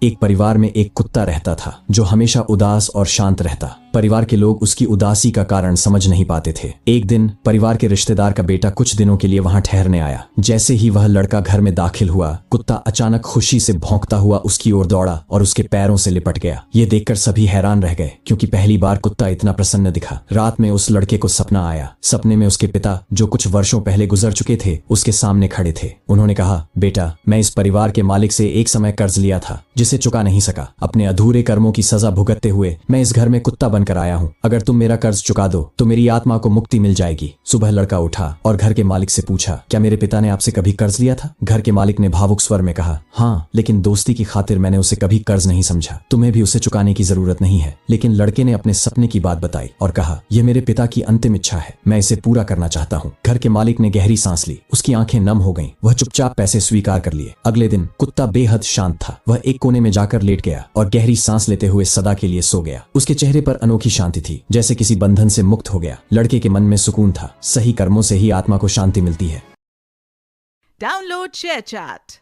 एक परिवार में एक कुत्ता रहता था जो हमेशा उदास और शांत रहता। परिवार के लोग उसकी उदासी का कारण समझ नहीं पाते थे। एक दिन परिवार के रिश्तेदार का बेटा कुछ दिनों के लिए वहां ठहरने आया। जैसे ही वह लड़का घर में दाखिल हुआ, कुत्ता अचानक खुशी से भौंकता हुआ उसकी ओर दौड़ा और उसके पैरों से लिपट गया। ये देखकर सभी हैरान रह गए, क्योंकि पहली बार कुत्ता इतना प्रसन्न दिखा। रात में उस लड़के को सपना आया। सपने में उसके पिता, जो कुछ वर्षों पहले गुजर चुके थे, उसके सामने खड़े थे। उन्होंने कहा, बेटा, मैं इस परिवार के मालिक से एक समय कर्ज लिया था जिसे चुका नहीं सका। अपने अधूरे कर्मों की सजा भुगतते हुए मैं इस घर में कुत्ता बनकर आया हूँ। अगर तुम मेरा कर्ज चुका दो तो मेरी आत्मा को मुक्ति मिल जाएगी। सुबह लड़का उठा और घर के मालिक से पूछा, क्या मेरे पिता ने आपसे कभी कर्ज लिया था? घर के मालिक ने भावुक स्वर में कहा, हाँ, लेकिन दोस्ती की खातिर मैंने उसे कभी कर्ज नहीं समझा। तुम्हें भी उसे चुकाने की जरूरत नहीं है। लेकिन लड़के ने अपने सपने की बात बताई और कहा, यह मेरे पिता की अंतिम इच्छा है, मैं इसे पूरा करना चाहता हूँ। घर के मालिक ने गहरी सांस ली। उसकी आंखें नम हो गईं। वह चुपचाप पैसे स्वीकार कर लिए। अगले दिन कुत्ता बेहद शांत था। वह एक कोने में जाकर लेट गया और गहरी सांस लेते हुए सदा के लिए सो गया। उसके चेहरे पर अनोखी शांति थी, जैसे किसी बंधन से मुक्त हो गया। लड़के के मन में सुकून था। सही कर्मों से ही आत्मा को शांति मिलती है। Download share chat.